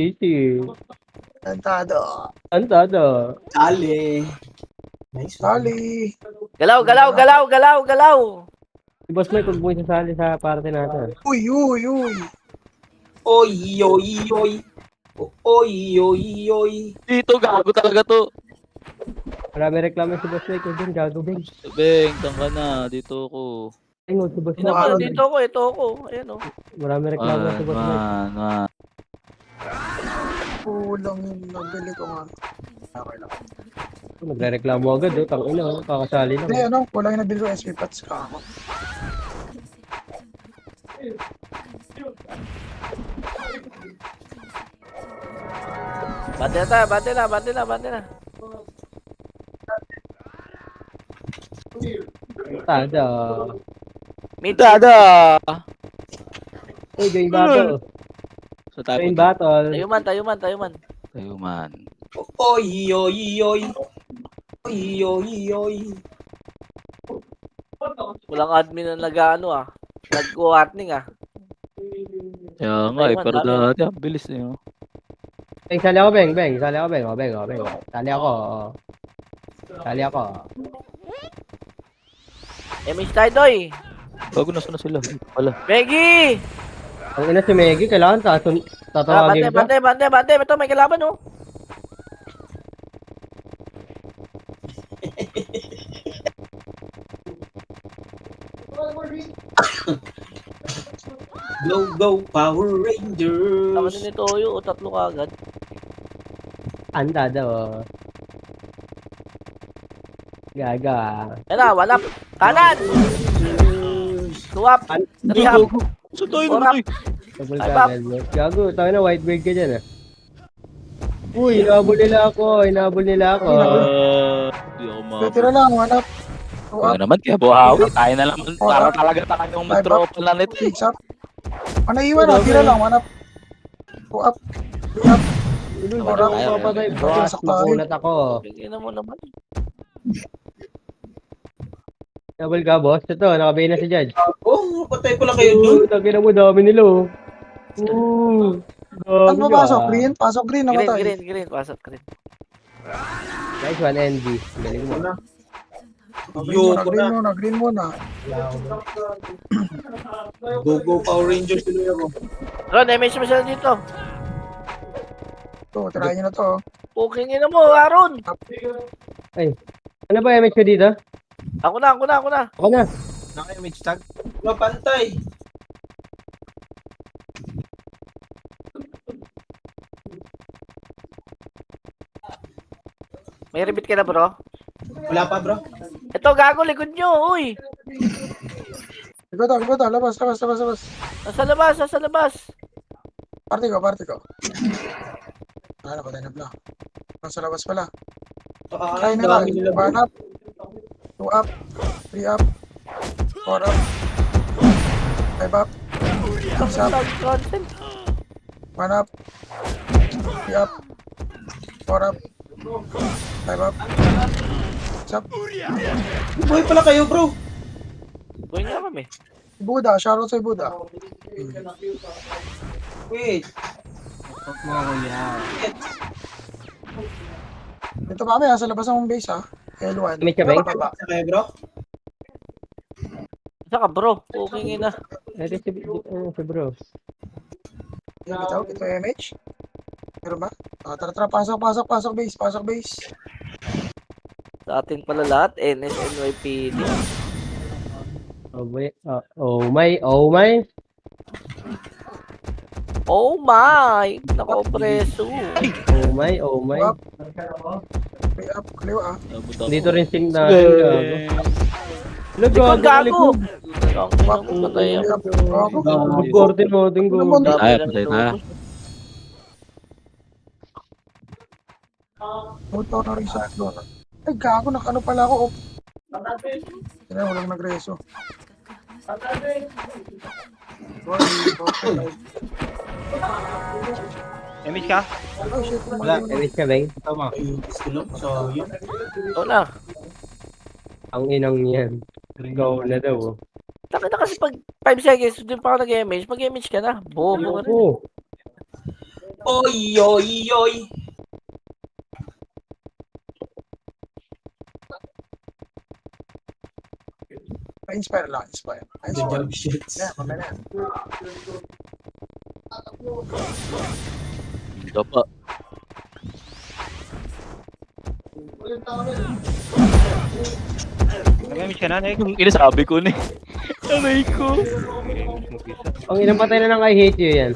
Easy. Tantado. Antado. Dali. Nice one. Dali. Galaw, galaw, galaw, galaw, galaw. Si Boss Mike, huwag mo isasali sa party natin. Uy, uy, uy. Oy, oy, oy. Oy, oy, oy. Dito, gago talaga to. Marami reklamo si Boss Mike. Huwag yun, gago, Beng. Beng, tang ka na. Dito ako. Ay, huwag si Boss Ito Mike. ko, dito ako, ito ako. Ayan o. Marami reklamo si Boss Mike. Man. Kulang yung nabili ko nga. Okay lang. Nagre-reklamo agad, tangina, kakasali lang. Hindi, ano, kulang yung nabili ko SP Pats ka ako. Bante na tayo, bante na, bante na, bante na. Tada. Mid, Dada! Uy, join battle. Sa tayo Join punta. battle. tayo man, tayo man, tayo man. Tayo man. Oy, oy, oy. Oy, oy, oy. Walang admin na nag-ano ah. Nag-warning ah. Kaya nga eh, Tayo man, pero dami. dati, ang bilis na yun. Beng, sali ako, Beng. Beng, sali ako, Beng. O, Beng, o, Beng. Sali ako, o. Sali ako. MH tayo, doy. Bago nasa na sila. Wala. Meggy! Ang ina si Meggy, kailangan Bante, tatawagin ka. bante, bante, bante. Ito, may kalaban oh. Go, go, Power Tama Rangers. din ni Toyo, o tatlo kagad. Anda daw. Gaga. Yan na, walap. Kanan! Tuwap. Rehab. Sa tayo Orak. naman eh. Double Ay, cancel. Gago, tayo na white bird ka dyan, ah. Uy, inabol nila ako. Inabol nila ako. Hindi ako Tira mabot. lang, hanap. Go Kaya up, naman, kaya buhawi. Tayo na naman. Para talaga tayong mag-drop na nito eh. fix up. Ano iwan na, tira lang, hanap. Go up. Go up. Ulul, Wala baka tayo. ako papatay. Boss, Sakto. makunat ako. Bigyan mo naman. Double ka, boss. Ito, nakabay na si Judge. Oh, patay pala kayo dun. Tagina mo, dami nila, oh. Ano Dami papasok? ah. Green? Pasok green, Green, namatay. green, green. Pasok green. Nice one, NB. Galing mo. Yo, Green muna, green muna. Go, go, Power Rangers. Tuloy ako. Ron, MH mo siya dito. Ito, tirahin nyo na to. Puking ina mo, Aaron. Ano ba MH ko dito? Ako na, ako na, ako na. Ako na. Naka-image tag. Wala, pantay. May repeat ka na, bro. Wala pa, bro. Ito, gago, likod nyo, uy. Ikaw to, labas. Nasa labas, nasa labas. Party ko. Ano, patay na pala. Nasa labas pala. Try na lang. Dami nila, bro. 1 up. 2 up. 3 up. 4 up. 5 up. 6 up. Content. 1 up. 3 up. 4 up. 5 up. 6 up. Buhay pala kayo, bro. Buhay nga kami. Buda, shoutout sa Buda. Wait. Dito kami ha, sa labas ng home base ha. L1. MH ka, Beng? Baba. Sa kayo, bro? Saka, bro. Puking ina. Ito si bro. Ito MH. Meron ba? Tara, pasok base. Sa atin pala lahat, NSNYPD. Oh my. Oh my. Oh my! Nako, preso. Oh my. 3 up, kaliwa ha. Dito rin sing natin, gago. Likod, gago! Up, Patay ako. 3 up. Gago. Mag-korte natin, gago. Tayo, patay tayo. Puto na rin sa doon. Ay, gago, nakano pala ako. Kaya walang nagreso. MH ka? Oh shit, Wala. MH ka, Beng? Tama. Ayun, gusto lang. So, yun. Ito na. Ang inang yan. Go na daw. Taka na kasi pag 5 seconds, doon pa ako nag-MH, mag-MH ka na. Bobo ka rin. Oo. Oy, oy, oy. Pa-inspire lang, inspire. The Inspire. jump shots. Yeah, mamaya na yan. Ito pa. Nagamit ka na, Nick. Yung inasabi ko ni. Aray ko. Ang inang patay na ng I hate you yan.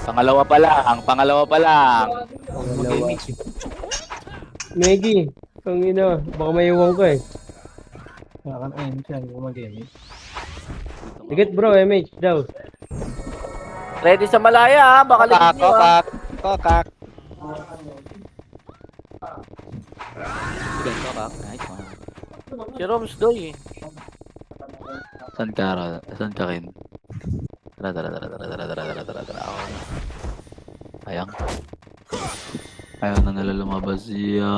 Pangalawa pa lang. Pangalawa pa lang. Meggy, ang ina, baka may iwan ko eh. Dikit bro, MH daw. Ready sa Malaya, ha? Baka Kokak, ligid nyo, ha? kokak, kokak. Sige, kokak. Nice one. Si Roms doy, eh. Saan ka, Ron? Saan ka, Kin? Tara, tara, tara, tara, tara, tara, tara, tara, tara. Ako na. Ayang. Ayaw na nila lumabas siya.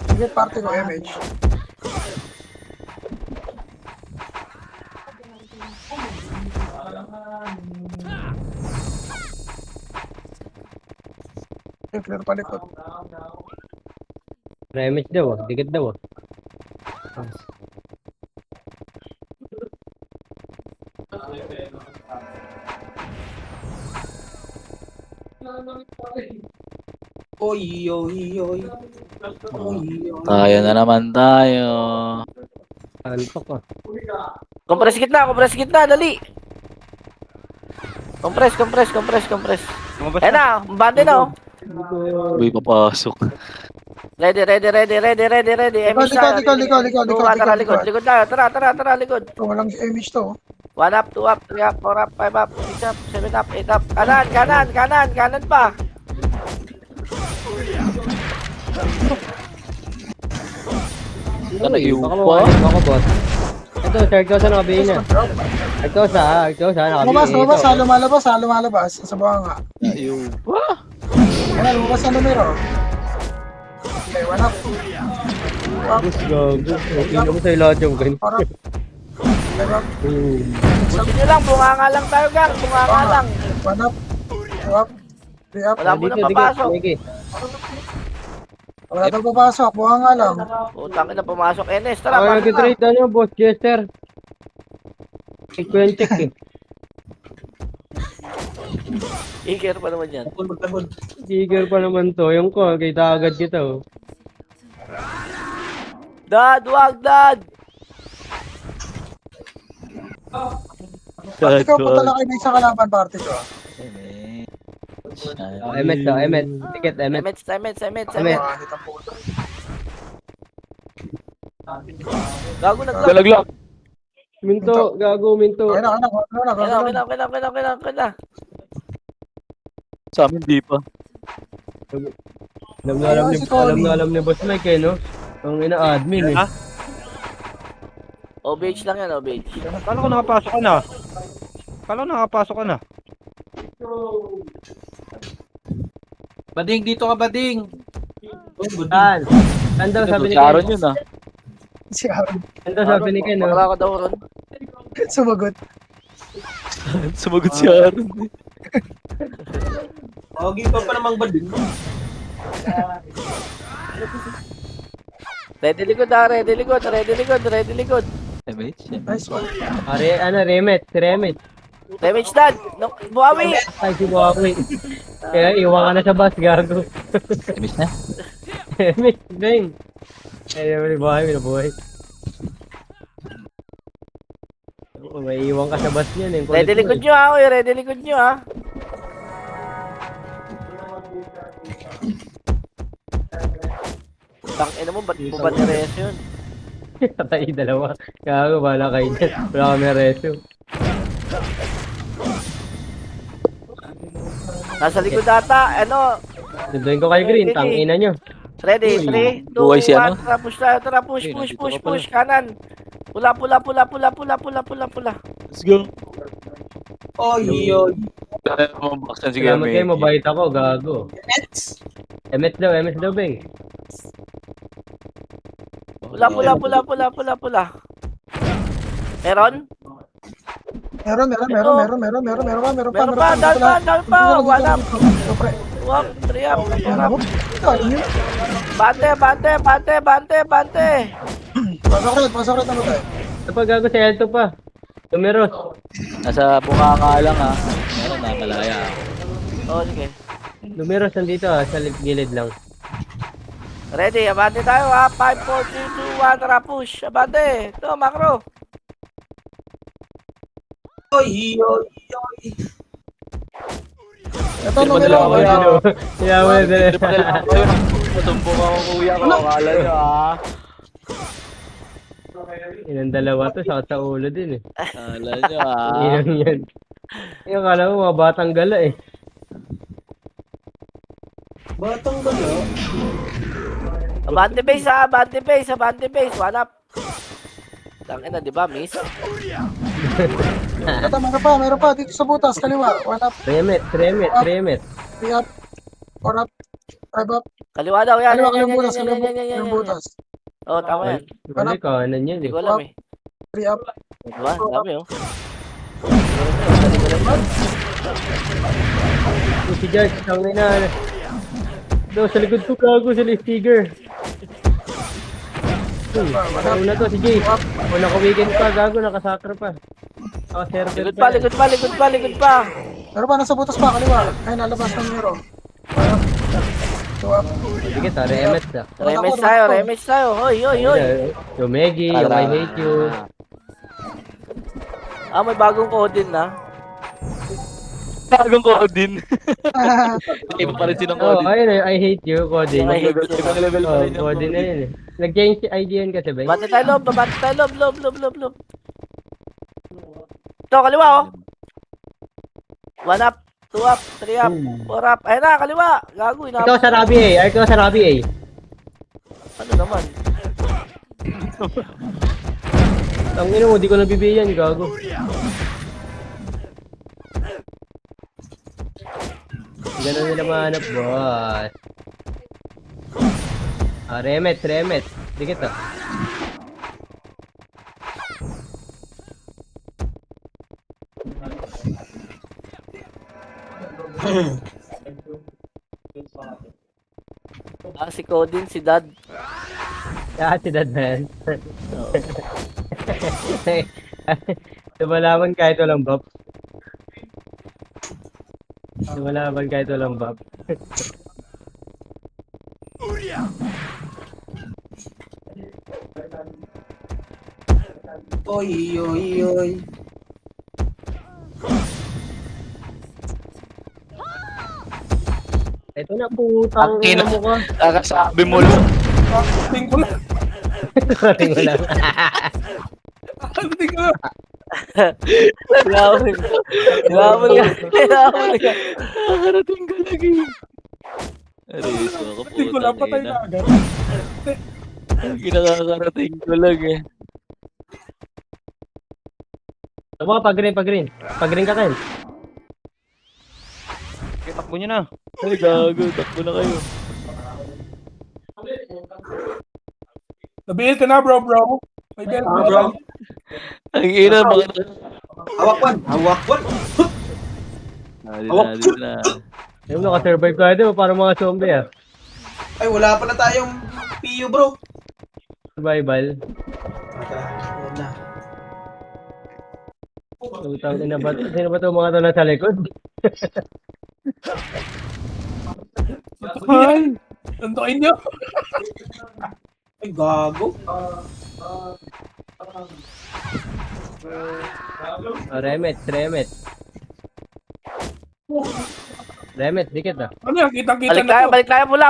Sige, party ko, MH. Okay, clear palikot. MH daw ah, dikit daw ah. Oy, oy, oy. Oy, oy. Tayo na naman tayo. Antok ah. Compress gitna, dali. Compress. Lumabas Ayan na, bande na, oh. Uy, papasok. Ready. MH tayo. Likod tayo. Tara, likod. Ito, walang MH to. 1 up, 2 up, 3 up, 4 up, 5 up, 6 up, 7 up, 8 up. Kanan pa. Ano yung Baka pa? mawalip ako bot. Ito, Sarkosa na kabihin niya. Sarkosa, nakabihin. Lumabas, lumalabas. Sa buhanga. Yung pa? Ayan, lumabas ang numero. Okay, 1 up. Gus, gago. Tingnan mo sa'yo lahat yung ganyan. Parang, 5 up. Busin nyo lang, bunganga lang tayo, gang. Bunganga lang. 1 up. 2 up. 3 up. Wala mo nang papasok. Meggy. Wala daw papasok. Buhanga lang. Putang ina, pumasok. Enes, tara. Ako pasok na. nag-trade ano, boss Chester. Check eh. Iker pa naman yan. Magtabon. Tiger pa naman to. Yung ko, kita agad kita oh. Dad, wag, Dad. Party ko, punta lang kayo sa kalaban party ko. Emet daw, Emet. Ticket, Emet. Emets. Emet. Panganit ang puto. Gago naglag. Galaglag. Minto, gago, minto. Okay na. Sa amin, di pa. Alam ni Boss Mike eh, no? Ang ina-admin eh. Ha? OBH lang yan, OBH. Kala ko nakapasok ka na. Bading, dito ka, Bading. Saan? Saan daw sabi ni Si Aaron Ken? yun ah. Si Aaron. Saan daw sabi ni Ken, no? Bakla ka daw ron. Sumagot. Sumagot si Aaron. Pogi pa namang Bading. Ready likod. MH? Nice one. Remet, si Remet. Damage, Dad. No, buhawi. Ay, si Buakoy. Kaya iwan ka na sa bus, gago. MH na? Remet, bang. Ay, naman yung buhay, minabuhay. May iwan ka sa bus niyan eh. Ready likod nyo, ha. Ready likod nyo, ha. Tangina mo, ba't mo ba nireso yun? Patay dalawa. Gago, bahala kayo dyan. Wala kami reso. Nasa likod ata, ano, Dunduin ko kay Green, tangina nyo. ready, 3, 2, 1, buhay si ano? tara, push tayo, tara, push, kanan. Pula. Let's go. Oy, oy. Kaya mabaksan si Salamat kayo, Gamay. mabait ako, gago. Nets. MS daw, bang. Pula. Meron? Meron pa. Dami pa. Wala. Dito, pre. Tuwap, triap, Ano mo? Ano yun? Bante. Pasok ulit ano tayo? Ito pa, gago sa Elto pa. Numeros. Nasa bunganga lang ha. Meron na, malaya. Oh, sige. Numeros nandito sa gilid lang. Ready, abante tayo ha. 5, 4, 3, 2, 1, tara push. Abante. Ito, macro. Yoy, yoy. Ito, Hindi numero. ba nila ako Kaya mo na Hindi pa kailangan ko yun. Matumbong ako kuya ko. Akala nyo ha. Inang dalawa to, sakit sa ulo din eh. Akala nyo ha. Inang yan. Yung kala mo mga batang gala eh. Batang gala. Abante base. One up. Tangina, di ba, miss? Ito, meron pa. Dito sa butas, kaliwa. 1 up, 3 met. 3 up, 4 up, 5 up. Kaliwa daw yan. Kaliwang butas, Yan. kaliwang butas. Oh, tama yan. Wala kanan yan Hindi eh. ko alam eh. 3 up. Diba? Dami oh. Si George, tangin na. Do, sa likod ko gago sa lift figure. Una to si Jay. Una ko weekend pa, gago, nakasakra pa. Server Likod pa. Meron pa, nasa butas pa, kaliwa. Ay, nalabas ng numero. 2 up. Sige to, remet na. Remix tayo. Hoy. Yo, Meggy, yung I hate you. Ah, may bagong code din na. Bagong code din. Iba pa rin silang Oh, code din. ayun eh, I hate you, Coding. I hate you. Ibang level pa Oh, rin yung Coding na yun eh. Nag-change si ID yun kasi ba? Bante tayo loob. Ito, kaliwa oh. 1 up, 2 up, 3 up, 4 up. Ayun na, kaliwa. Gago, Ikaw sa Rabi eh. Ikaw sa Rabi eh. Ano naman? Tangin mo, di ko nabibigyan, gago. Ganun nila mahanap, boss. Ah, remet. Dikit ah. Ah, si Codin, si Dad. Si Dad na yan. Lumalaban kahit walang buff. Lumalaban kahit walang buff. Yoy. Ito na putang ina mo ka. Kakasabi mo lang. Karating mo lang. Hinamon ka. Nakarating ka lagi. Aris, ako po. Hindi ko lang patay na agad. Kinakakarating ko lang eh. Tama ka, pag-green. Pag-green ka kayo. Takbo nyo na. Ay, gago. Takbo na kayo. Nabil ka na, bro. May bell ka, bro. Ang ina, mga... Hawakwan. Dito na. Ayun, naka-survive ka din. Parang mga zombie ah. Ay, wala pa na tayong PU, bro. Survival. Ayan na. Tutang ina ba? Sino ba itong mga to nasa likod? Ay, tuntukin nyo. Ay, gago. Oh, remet. Remet, dikit ah. Ano yan, kitang-kita Balik tayo, pula.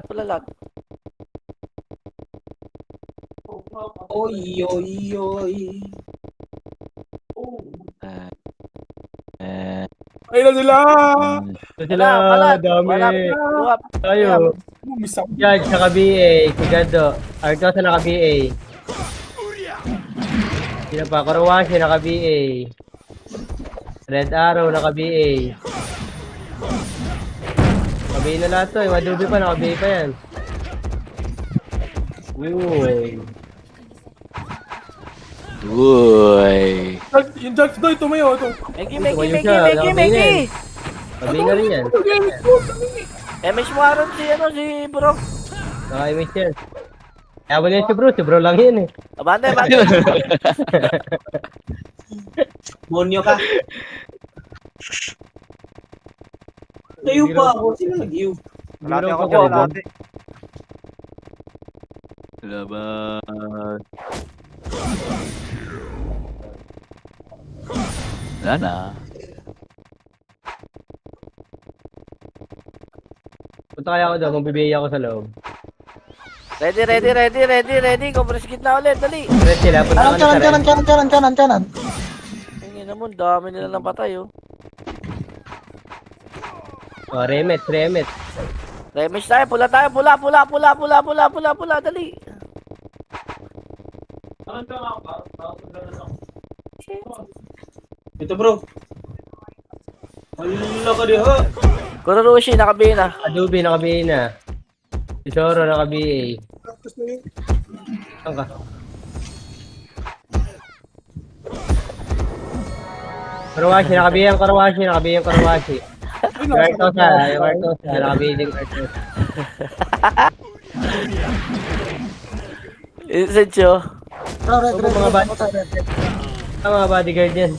Pula lahat. Yoy. Ayun na sila. Ito sila, dami. Tayo. Judge, naka-BA. Si Gado. Artos na naka-BA. Sino pa? Karawashi, naka-BA. Red Arrow, naka-BA. Nakabi na lahat to. Yung Adobe pa, nakabi pa yan. Uy. Uy. Yung Judge Doy, tumayo. Ito. Megi, Tumayo Megi, Megi, siya, Megi, nakabi na Megi. yan. Nakabi na rin yan. MS mo aron si bro. Naka-image yan. Kaya ba niyan si bro lang yan eh. Abante, abante. Monyo ka. Tayo pa ako. Sino nag-iw? Wala Biro ako pa dyan. ba? Laban. Wala na. Punta kaya ako daw, magbibigay ako sa loob. Ready. Compress kit na ulit, dali. Red sila, punta ka na sa red. Kanan. Tingin naman, dami nila ng patay, oh. Oh, remet. Remesh tayo, pula, dali. Ito bro. Wala ka diha. Kururushi, nakabi na. Adobe, naka-BA na. Tesoro, naka-BA. Saan ka? Karawashi, naka-BA ang Karawashi. Yung Artosa, naka-BA din Artosa. Sencho. Ang mga bodyguard yan.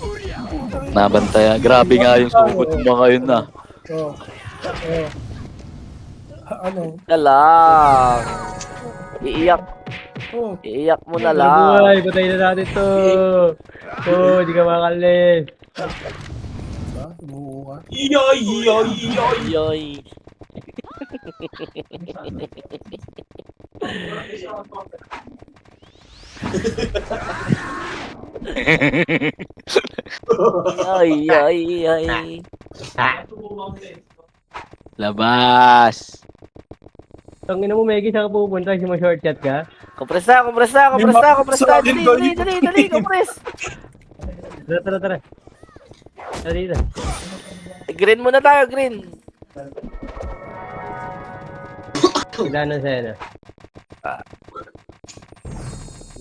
Nabantayan. Grabe nga yung sugod ng mga yun na. Kalang. Iiyak mo na lang. Buhay, patay na natin to. Di ka makalis. Iyoy. Yoy. Ay. Labas. Tangina mo, Meggy, saan ka pupunta? Si ma-shortcut ka? Compress na. Dali, compress. Tara. Tara dito. Green muna tayo, green. Kailangan sa'yo na.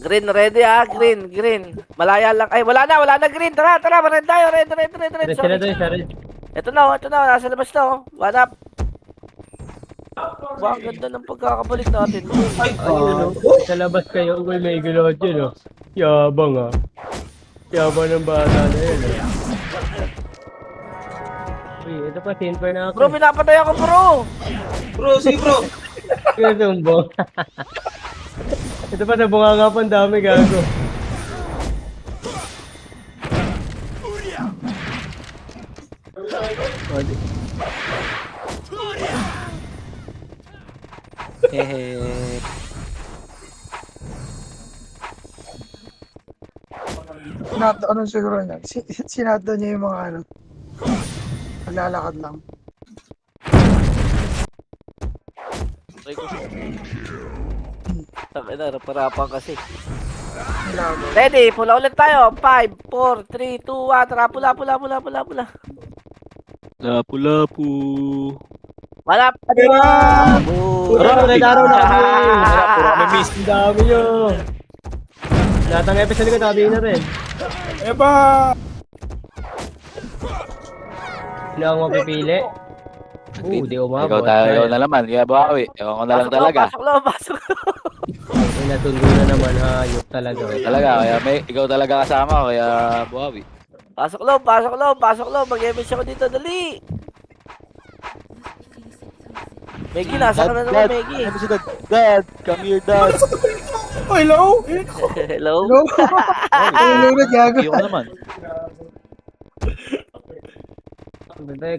Green, ready ha, green. Malaya lang. Ay, wala na, green. Tara, red tayo, red. Red sila doon, sa red. Ito na, nasa labas na, oh. What up? Wow, ang ganda ng pagkakabalik natin. Ay, Ayun, sa labas kayo. Uy, may gulot yun, oh. Yabang, ah. Yabang ng bata na yun, Uy, ito pa, sinper na ako. Bro, pinapatay ako, bro. bro, sige bro. Kaya sumbong. Ito pa, sa bunga nga pa, ang dami, gago. Hehe. Ano siguro niya? Sinato niya yung mga ano. Naglalakad lang. Sabi na, raparapan kasi. Nilago. Ready, pula ulit tayo. 5, 4, 3, 2, 1. Tara, pula. Lapu-lapu. Malap! Puro, red arrow na kami. Puro kami miss. Ang dami nyo. Lahat ng episode ko, tabi na rin. Eba! Sino ang mapipili? Di umabot. Ikaw na naman. Kaya bawi. Ewan ko na lang talaga. Pasok loob. Ay, natundo na naman, hayop talaga. Talaga. Kaya ikaw talaga kasama ko. Kaya bawi. Pasok loob. Mag-emis ako dito, dali. Meggy, nasa ka na naman, Meggy. Ano si Dad? Come here, Dad. Oh, hello? Hello? Hello na, gago. Iyo ka naman.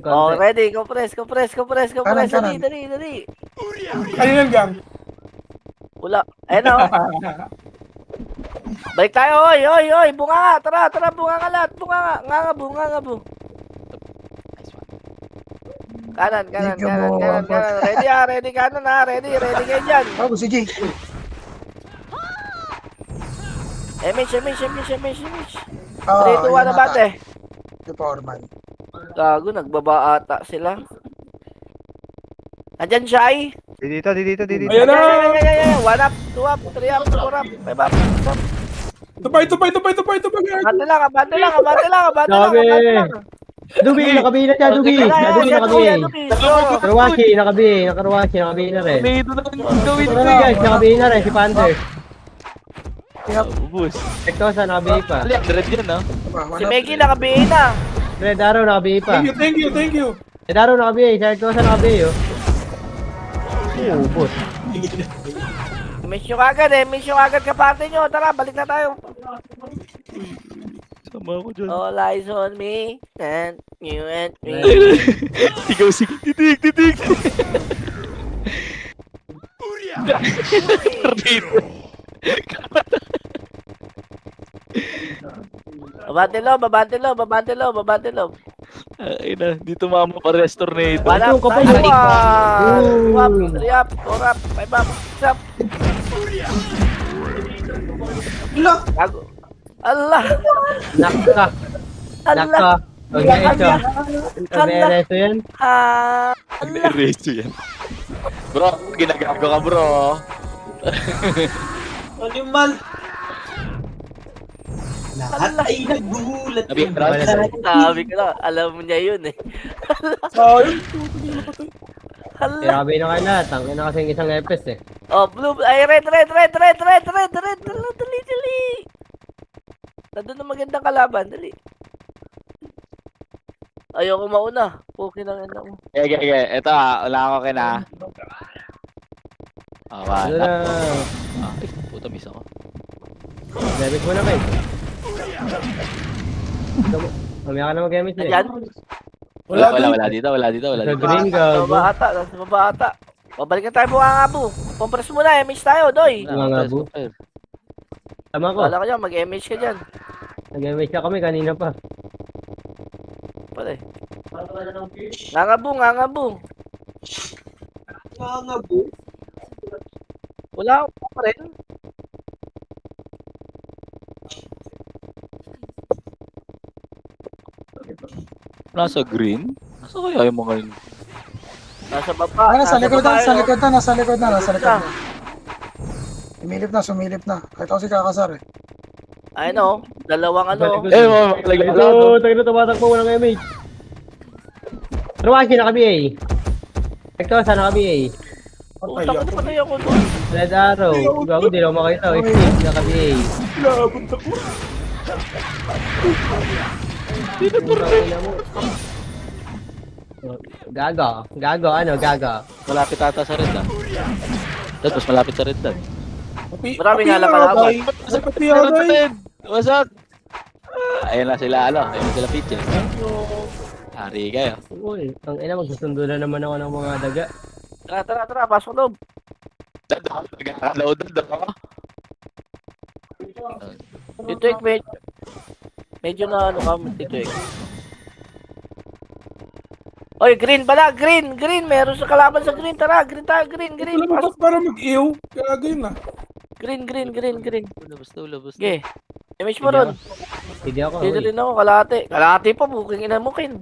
Oh, ready. Compress. Kanan. Dali. Ano yan, gang? Wala. Ayun na, oh. Balik tayo, oy. Bunga nga. Tara, bunga nga lahat. Bunga nga, bu. Kanan. Ready kanan ha. Ready kayo dyan. Oh, sige. Emish. 3, 2, 1 na bate. The Powerman. Gago, nagbaba ata sila. Andyan siya ay. Dito. Ayan na! Ay. 1 up, 2 up, 3 up, 4 up, 5 up, 6 up. Tupay! Abante lang. Sabi. Dubi, nakabina siya, Dubi. Dubi, nakabina. Nakaruwashi, nakabina rin. Tornado na yung gawin Ito ko. na guys, nakabina rin si Pander. Ubus. Ektosa, nakabina pa. 100 yan, ah. Si Meggy nakabihin na. Red Arrow, nakabina pa. Thank you! Red Arrow, nakabina. Si Ektosa, nakabina. Ubus. Miss nyo agad kaparte nyo. Tara, balik na tayo. Sama ako dyan. All eyes on me and you and me. Ikaw sige. Titig. Babante low. Ay na, dito mama pa restore na ito. 1 up, Ito, kapal. 2 up, 3 up, 4 up, 5 up, 6 up. Gago. Allah. Nakka. Allah. Mag-ereso. Mag-ereso yan. Ah. Nag-erase yan. Bro, ginagago ka bro. Animal! Lahat ay nagugulat. Sabi ko na, alam mo niya yun eh. Sayang! Allah. Sinabi na kayo lahat. Ang ina kasing isang epes eh. Oh, blue. Ay, red. Dali. Nandun na magandang kalaban, dali. Ayoko mauna. Pukin ang ina mo. Okay. Ito wala ko kina. Ano na. Ay, puta miss ako. Gamit mo na kayo. Mamaya ka na mag-gamit eh. Ayan. Wala dito. Sa green Nasa gago. baba ata. Babalik na tayo buka nga po. Compress muna, MH tayo, doy. Mga nga, bu. Tama ko. Wala ka dyan, mag-MH ka dyan. Nag-gamit siya kami kanina pa. Pare. Nga nga bu. Wala ako pa rin. Nasa green? Nasa kaya yung mga yun? Nasa baba. Ah, nasa likod na, nasa baba yun. nasa likod na. Sumilip na. Kahit ako si Kakasar eh. Ay no, dalawang ano. Lagay Ito, tayo na tumatakbo ko ng MH. Ruwaki, naka-BA. Ektosa, naka-BA. Puta ko na patay ako doon. Red Arrow. Gago, di lang makita. Steve, naka-BA. Gago, ano, gago. Malapit ata sa red ah. Dad, mas malapit sa red dad. Marami nga lang kalaban. Wasak! Ayun na sila, ayun na sila pitch eh. Hari kayo. Uy, ang ina, magsusundo na naman ako ng mga daga. Tara, pasok loob. Dad, nagkakaload dad ako. Tito Ek, medyo na ano ka, Tito Ek. Oy, green pala, green. Meron sa kalaban sa green. Tara, green tayo, green. Pasok. Para mag-iw. Gago yun ah. Green. Labas daw. Okay. Image mo ron. Hindi ako. Dito uy. rin ako, kalahati pa, buking ina mo, kin.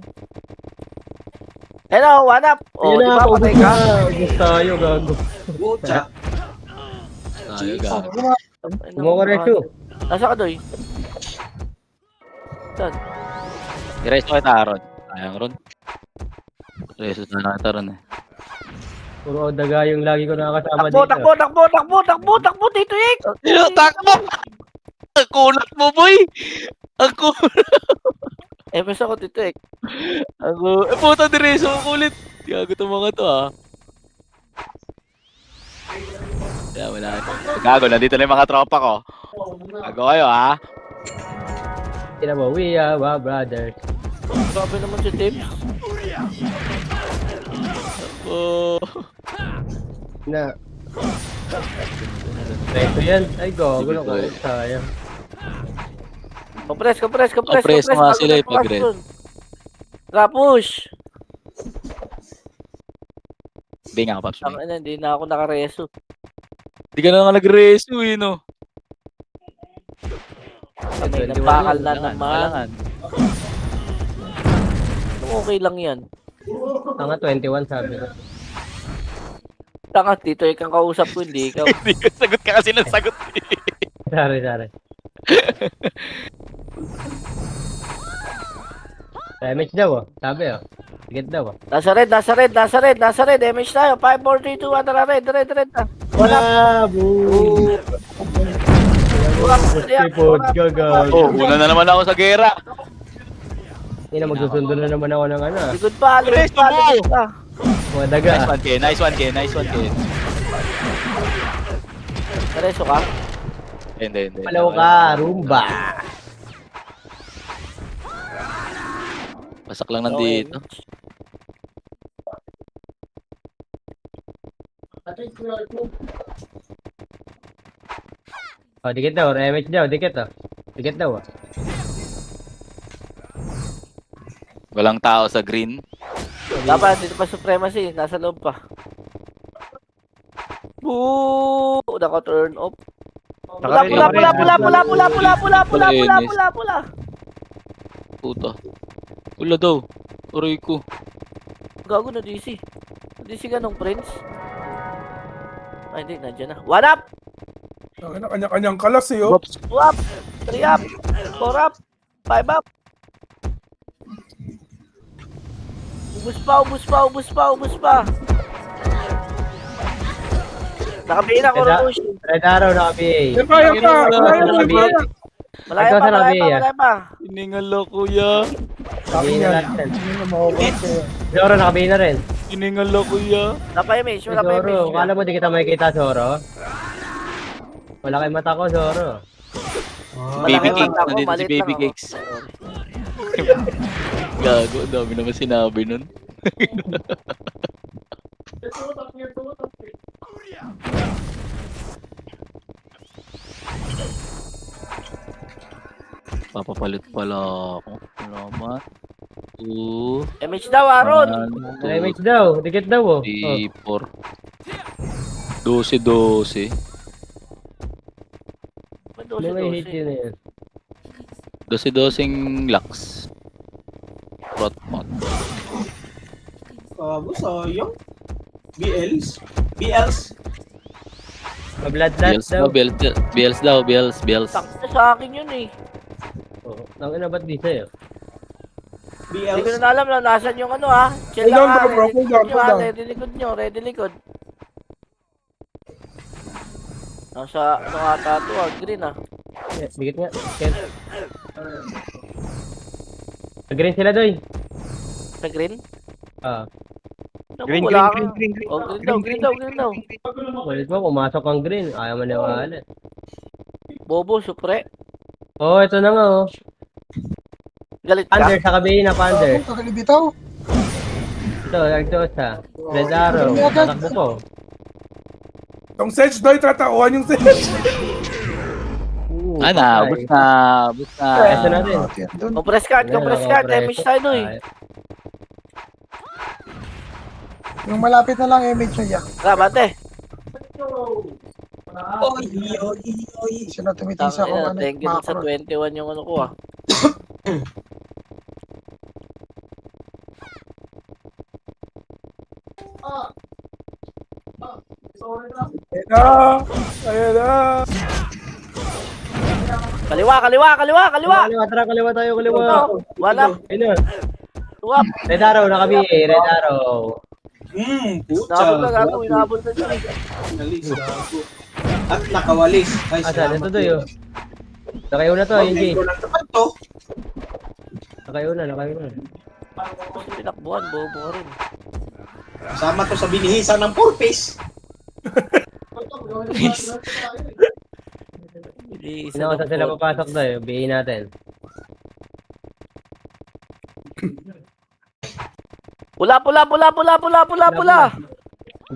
Hello, 1 up. Oh, Ayun di na, ba, paubos patay na. ka? Ubus tayo, gago. Bucha. Tayo ga. Kumukoreksyo. Nasa ka, Doy? Saan? I-raise ko kita Aaron. Ayang Ron. Raise na lang kita Ron eh. Puro daga yung lagi ko nakakasama Takbo, Tito Ek. Takbo! Ang kunat mo boy! Ang kunat! Epes ako, Tito Ek. Puta direso ko ulit. Gago to mga to ah. Wala. Gago, nandito na yung mga tropa ko. Gago kayo ha. Sila mo, we are brothers. Grabe naman si Tim. Oh. Na. Reto yan. Ay, gago na ko. Sayang. Compress nga sila eh, pag red. Push. Binga ka, Paps. Ang hindi na ako nakareso. Hindi ka na nga nag-reso eh, no? May nabakal na naman. Okay lang yan. Ang 21 sabi ko. Tanga, Tito, ikang kausap ko, hindi ikaw. Hindi ka sagot ka kasi ng sagot. Sorry. Damage daw oh. Sabi oh. Ticket daw oh. Nasa red. Damage tayo. 5, 4, 3, 2, 1, tara, red na. Wala! Boo! Sipod ka, gago. Oh, una na naman ako sa gera. Hindi na magsusundo na naman ako ng ano ah. Likod pa. Mga daga Nice ah. one, Ken. Nice one, Ken. Tareso ka? Hindi. Palaw ka, Rumba. Pasak lang nandito. Oh, dikit daw. MH daw. Dikit oh. Dikit daw oh. Walang tao sa green. Dapat, dito pa supremacy. Nasa loob pa. Boo! Naka-turn off. Pula. Puta. Wala daw. Aray ko. Gago na DC. DC ka nung prince? Ay, hindi. Nandiyan na. 1 up! Kanya-kanyang kalas eh, oh. 2 up! 3 up! 4 up! 5 up! Ubus pa! Nakabihina ko rin. Red Arrow naka-BA. Yan pa. Malaya pa. Iningal lo, kuya. Naka-BA na natin. Zoro naka-BA na rin. Iningal lo, kuya. Wala pa image. Zoro, kala mo di kita makikita, Zoro? Wala kayong mata ko, Zoro. Baby Malaki cakes. mata ko, Nandito si maliit baby lang ako. cakes. Gago, dami naman sinabi nun. Papapalit pala ako. Salamat. 2, Image daw, Aaron. 1, MH daw. Dikit daw oh. 3, 4. 12. Ano may hit yun eh. 12 lax. Rotmot. Bago, sayang. BLs. Blood dance daw. Bells. Sakto na sa akin yun eh. Nang ina ba't di sa'yo? Hindi ko na alam na nasan yung ano ha. Chill Cool down, lang ha. bro, cool down, cool down. Ready likod. Nasa ano ata ito ah. Green ah. Dikit nga. Ken. Green sila doy. Sa green? Ah. Green. Oh, green daw. Walit mo, pumasok ang green. Ayaw maniwala. Bobo, supre. Oh, ito na nga oh. Galit ka? Pander sa kabihin na Pander. Kakalibitaw. Ito, nagdosa. Red Arrow. Tatakbo ko. Yung Sedge doy, tatauhan yung Sedge. Bus na. Ito na rin. Compress card. Damage tayo no eh. Yung malapit na lang image niya. Tara, bate. Sino tumitisa ko ano. Thank you sa 21 yung ano ko ah. Ayan na. Kaliwa. Tara, kaliwa tayo, kaliwa. Wala. Ayun. Tuwap. Red Arrow, nakabihin. Red Arrow. Inabot na dyan eh. At nakawalis. Ay, Asan? Ito doy oh. Nakayo na to, hindi. Nakayo na. Kasi pinakbuhan, bobo ka rin. Kasama to sa binihisan ng purpose. Sino sa sila papasok doy? BA natin. Pula. Ang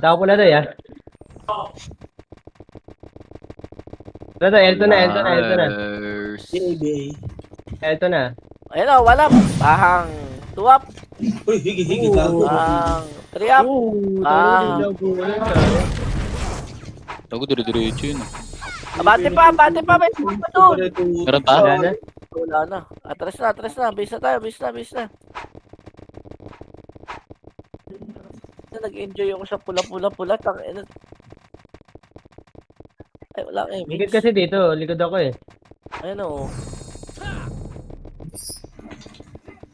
tao pula doy ah. Ito to, Elto na. Elto na. Ayun o, wala. Bahang. Tuwap. Uy, higi gago. Bahang. Triap. Ako dire-diretso yun. Bate pa. May tuwap pa doon. Meron pa? Wala na. Wala na. Atras na. Base na tayo. Base na. nag-enjoy ako sa pula-pula-pula. Ay, wala kang Likod image. kasi dito. Likod ako eh. Ayun o.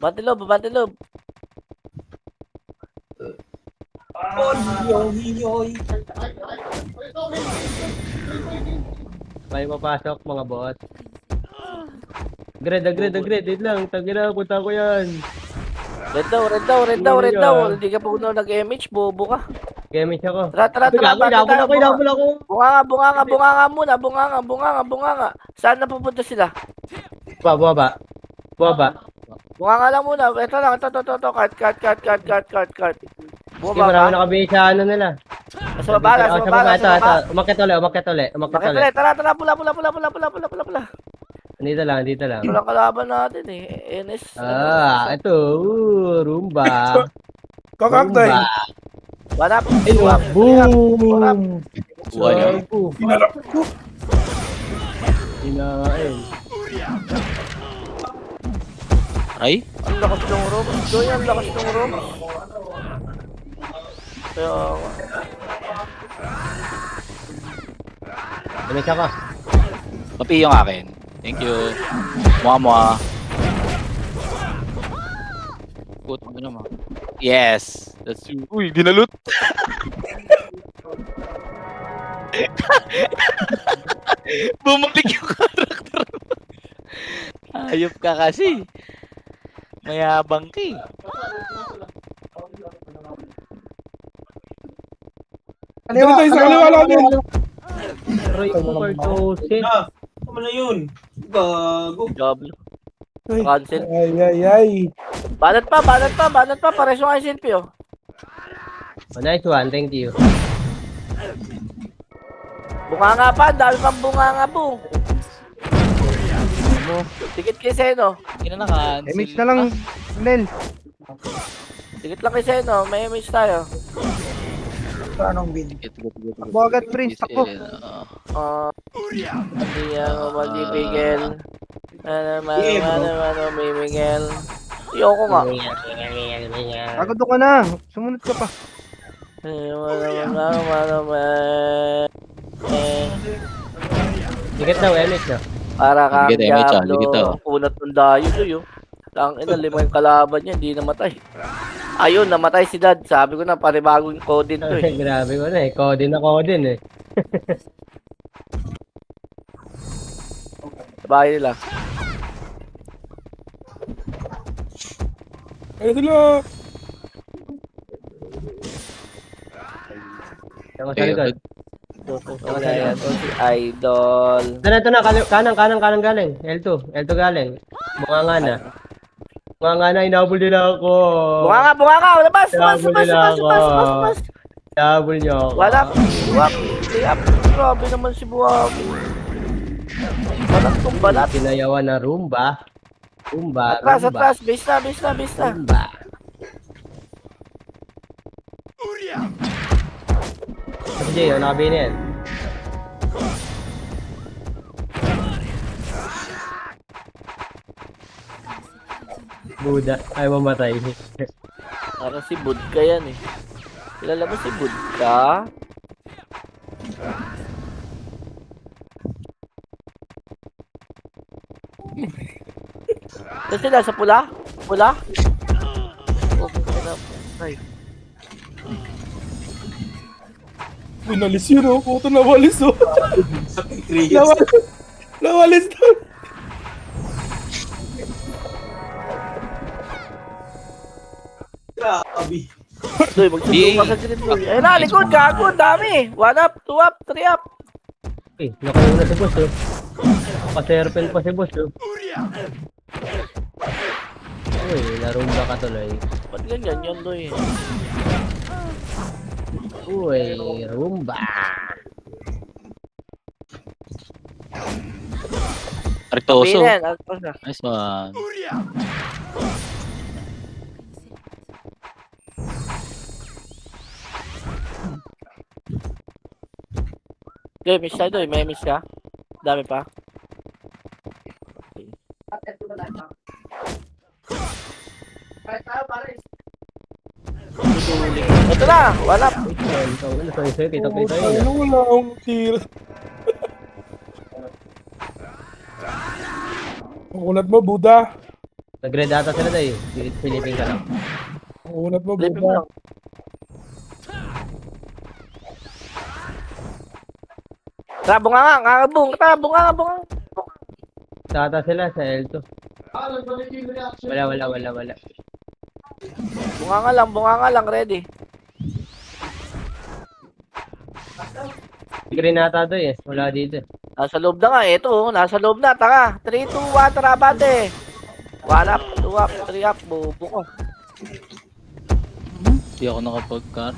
Batilob. Yoy. May mapasok mga boss. Agreed. Wait lang. Tagina, punta ko yan. Red daw. Hindi ka puno nag-image, bobo ka. Gamit ako. Tara, Inabol ako. Bunganga. Saan na pupunta sila? Baba. Bunganga lang muna. Ito lang, ito. Cut. Sige, Bumaba marami ka? nakabihis sa ano nila. Sa baba. Ito. Umakyat ulit. Bakit ulit? Tara, pula. Dito lang. Walang kalaban natin eh. NS. Ito. Rumba. Kakakday. Wanap. Boom! Buhay niya. Inain. Ay? Ang lakas ng room. Doy, ang lakas ng room. Kaya, Gamit ako. Papi yung akin. Thank you. Mwa. Puto mo naman. Yes! That's you. Uy, dinalut! Bumalik yung karakter mo. Ayop ka kasi. Mayabang ka eh. Kaliwa, sa kaliwa namin. Roy Overdose. Tama na yun. Gago. Diablo. Cancel. Ay. Banat pa. Pares mo kayo selfie oh. Nice one, thank you. Bunganga pa. Ang dami pang bunganga po. Tikit kay Seno. Ina na cancel. Image na lang, Nel. Tikit lang kay Seno. May image tayo. Anong bin? Bogat Prince, takbo. Hindi ako mag-ibigel. Ano, may Miguel. Iyoko nga. Agad ka na. Sumunod ka pa. Dikit daw, Elix no? Para kang Dikit, image, Diablo. dikit daw. Unat ng dayo doy oh. Lang ina, 5 yung kalaban niya, hindi namatay. Ayun, namatay si Dad. Sabi ko na, panibagong code to eh. Grabe ko na eh. Codin eh. Sa bahay nila. Ay, sila. Ako sa likod. Ayan, si Idol. Ito na. Kanan galing. L2 galing. Bunga na, inabol nila ako. Bunga! Labas! Inabol niyo ako. Wala. Grabe naman si Buwak. Balat. Sinayawan na rumba. Atras. Base na. Rumba. Kasi Jay, nakabili na yan. Buda, ay mamatay. Parang si Budka yan eh. Kilala mo si Budka? Saan sila? Sa pula? Pula? Ay. Pinalis yun, oh. Puto nawalis, oh. Sakit Reyes. Nawalis to. Grabe. Doy, magsusuka ka sa grid, Doy. Ayun na, likod, gago, ang dami. 1 up, 2 up, 3 up. Eh, nakayo na si boss, oh. Nakaserpen pa si boss, oh. Uy, narumba ka tuloy. Ba't ganyan yan, Doy? Uy, rumba. Artoso. Pinin, atras na. Nice one. Doy, miss tayo, Doy. May miss ka? Dami pa. Ito na. Wala. Ano sa'yo? Kita-kita yun. Ano wala akong tira. Ang unat mo, Buddha. Nag-red ata sila tayo. Silipin ka lang. Ang unat mo, Flip mo Buddha. lang. Tara, bunga nga. Tara, bunga nga. Tata sila sa L2. Wala. Bunga nga lang. Ready. Green ata to eh. Wala dito. Nasa loob na nga. Ito, nasa loob na. Tara. 3, 2, 1. Tara, bante. 1 up, 2 up, 3 up. Bubo ko. Hindi ako nakapagkan.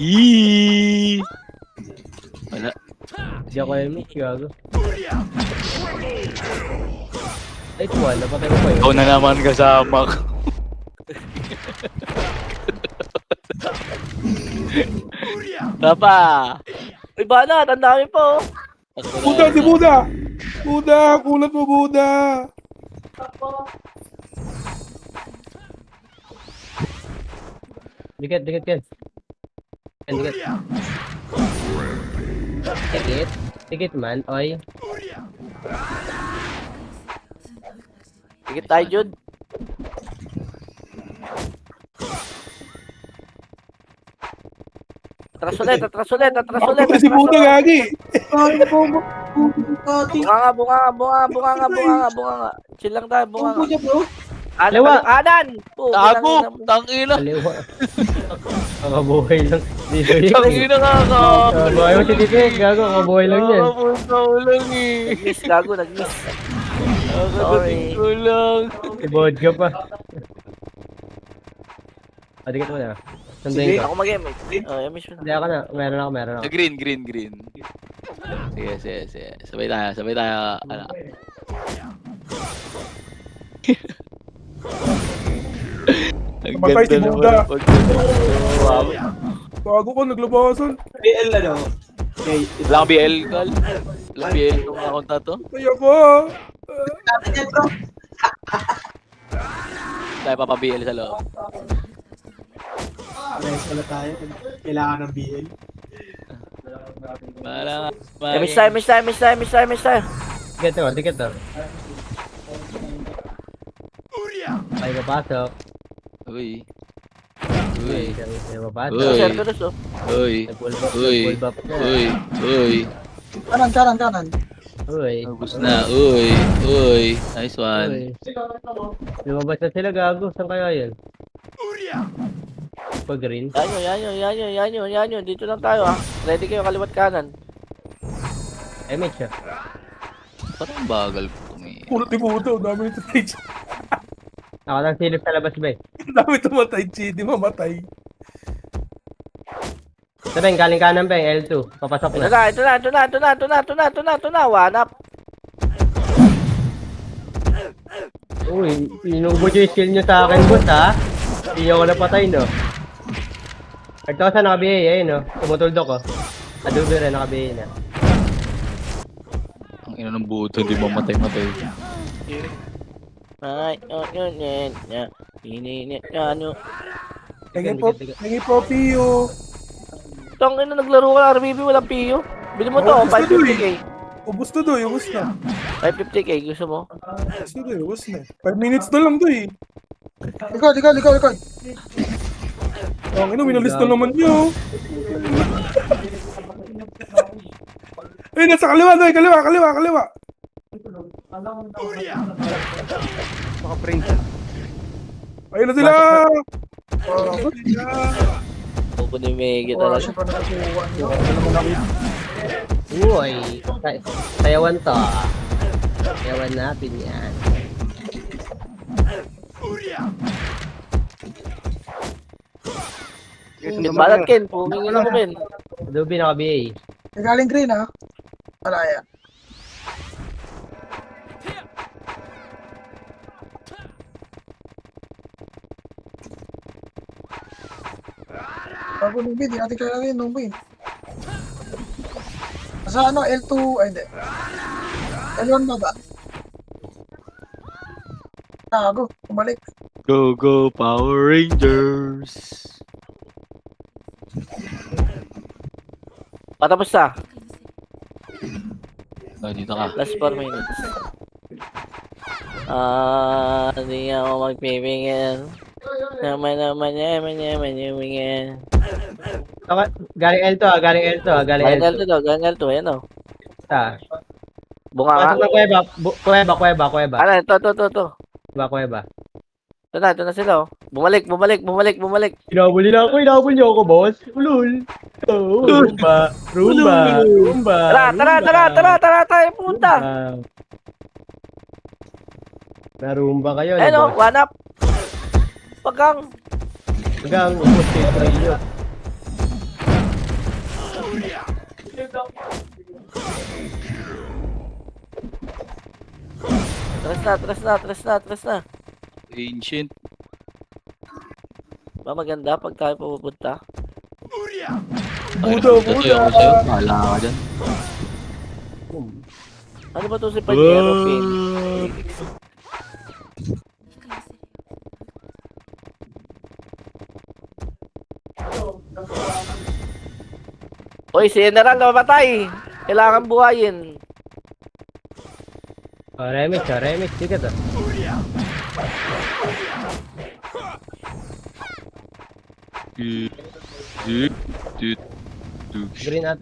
Eee! Wala. Hindi ako MX, gago. Ay, tuwa. Napatay ko pa yun. Ikaw na naman kasama ko. Tapa! Uy, bana. Tandaan po. Buddha, si Buddha! Buddha, kunat mo, Buddha! Dikit. Dikit. Dikit man, oy. Sige tayo, Jude. Atras ulit. Ako si Buddha, gagi! Bunga nga. Chill lang tayo, bunga nga. Kaliwa. Kanan! Tago! Tangina! Kaliwa. Kakabuhay lang. Dito yun. Tangina nga ka! Kakabuhay mo si Titik, gago. Kakabuhay lang yan. Nakapunta ko lang eh. Nag-miss, gago, nag-miss. Nakadating ko lang. Ibod ka pa. Dikit mo na. Sundayin ka. Ako mag-game. Miss mo na. Hindi ako na. Meron ako. Green. Sige. Sabay tayo. Ano? Ang Namatay si ganda Buddha. naman. Wow. Bago ko, naglabasan. BL ano? Okay. Wala kang BL, Gal? Walang BL kung nakakunta to? Ay ako! Natin yan, bro. Tayo papa-BL sa loob. Rest wala tayo. Kailangan ng BL. Miss tayo. Dikit to. Ay, papasok. Uy. Ay, papasok. Uy. Serverus, oh. Uy. Full buff na. Uy. Kanan. Uy. Ubus na. Uy. Nice one. Lumabas na sila, gago. Saan kaya yan? Pa green. Yan yun. Dito lang tayo, ah. Ready kayo, kaliwat kanan. MH siya. Parang bagal ko kumi. Kunat ni Buddha, ang dami nito tayo. Ako lang silip sa labas, ba? Ang dami tumatay, di mamatay. Ito na, galing kanan ba? L2. Papasok na. Ito na. 1 up. Uy, inubod yung skill nyo sa akin, boss, ha? Hindi nyo ako napatay, no? Nagtawasan, naka-BA, ayun, no? Tumutuldok, oh. Adobe rin, naka-BA na. Ang ina ng buto, hindi mamatay-matay. Ay, ano. Nengi po, Pio. Tong ina, naglaro ka ng RBB, walang PU. Bili mo to, 550k. Ubus na doy, ubus na. 550k, gusto mo? Ubus na doy, ubus na. 5 minutes na lang doy. Likod. Ang ino, minalis na naman nyo. Ay, nasa kaliwa doy, kaliwa. Maka-print. Ayun na sila! Pupo ni Megi talaga. Uy, sayawan to. Sayawan natin yan. Balat Ken, pumingin mo Ken. Adobe, naka-BA. Galing green ha? Malaya. Bago nung bid, ating kaya rin nung bid. Sa ano, L2, ay hindi. L1 ba ba? Tago. Pumalik. Go, go, Power Rangers! Patapos na. Oh, dito ka. Last 4 minutes. Hindi ako magpipingin. Naman. Galing L to galing L to galing L Galing to. L2 daw, galing L2. Ayan o. Ta. Bunga nga. Pasok ng kuweba. Ano, ito. Kuweba. Ito na sila oh. Bumalik. Hinabol nila ako, hinabol niyo ako, boss. Ulul. Oh, Rumba. Tara, tayo punta. Narumba kayo, Ayan o, boss. one up. Pagkang. Hanggang ubos kayo sa inyo. Tres na. Ancient. Ba maganda pag tayo pupunta. Budo ako sa'yo. Mahala ka dyan. Ano ba to si Pajero Pin? Hoy, si General namatay. Kailangan buhayin. Remix. Sige to. Green at.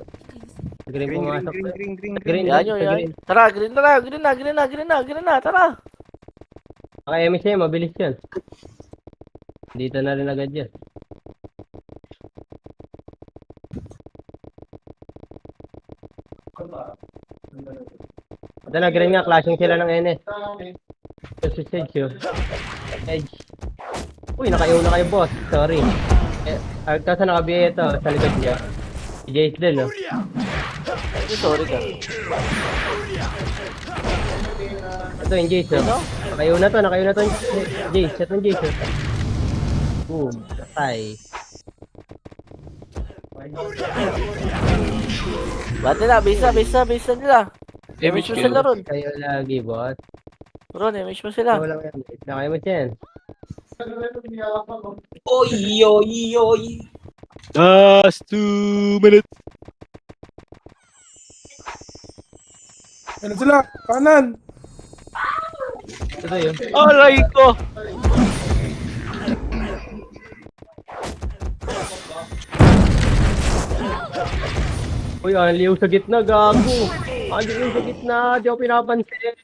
Green pumasok. Green. Yan yun. Tara, green na. Tara. Baka MSA, mabilis yan. Dito na rin agad yan. Ito na, green nga. Clashing sila ng NS. Ito si Sedge yun. Edge. Uy, nakayaw na kayo, boss. Sorry. Ito sa nakabiya ito. Sa likod niya. Si Jace din, no? Sorry ka. Ito yung Jace, no? Nakayaw na to yung Jace. Ito yung Jace, no? Boom. Patay. Ba't nila? Bisa nila. Image mo sila ron. Kayo lagi, boss. Ron, image mo sila. Wala yan. Nakaya mo yan. Oy. Last 2 minutes. Ano sila? Kanan. Ito yun. Aray ko! Uy, ang liw sa gitna, gago. Ang liw sa gitna, di ako pinapansin.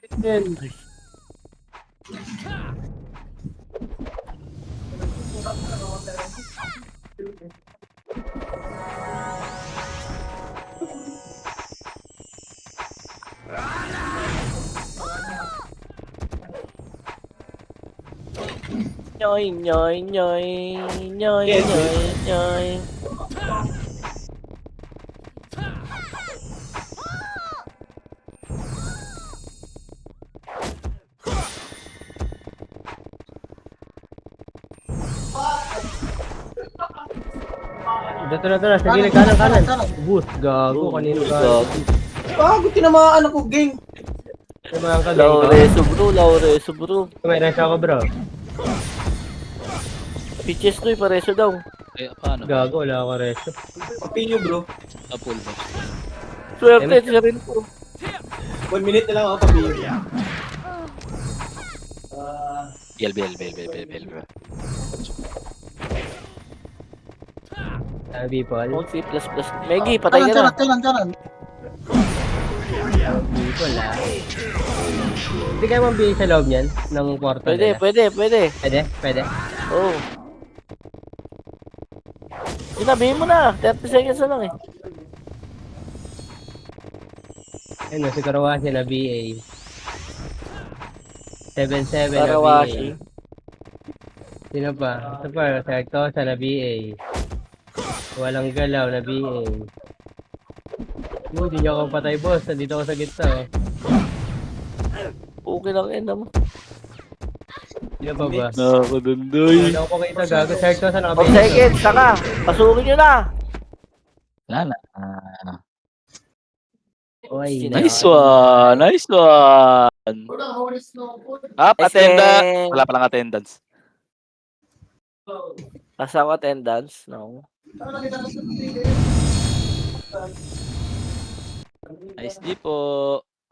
Nyoy. Dito na, sa gilid, kanan. Boost, gago, kanino ka. Bago tinamaan ako, gang. Tumayang ka, Laureso bro. May rest ako, bro. Pitches to pareso daw. Kaya paano? Gago, wala ako resto. Papinyo, bro. Full box. Swerte siya rin po. 1 minute na lang ako papinyo. Bel. Sabi, Paul. C++. Meggy, patay ka na. Kanan. People, ah. Hindi kayo mambili sa loob niyan, ng kwarto nila. Pwede. Pwede. Oo. Sinabihin mo na. 30 seconds na lang eh. Ano, si Karawashi na BA. 7-7 na Karawashi. BA. Sino pa? Ito pa, Sartosa na BA. Walang galaw na BA. Hindi niyo ako patay, boss. Nandito ako sa gitna, oh. Okay lang yan naman. Sino pa ba? Nakakadundoy. Wala ako kita, gago. Sartosa na 4 seconds, saka. Pasukin nyo na. Wala na. Oy, Nice Nice one! Nice one! Up, Nice attendance! game. Wala palang attendance. Kasama attendance, no? Nice G po.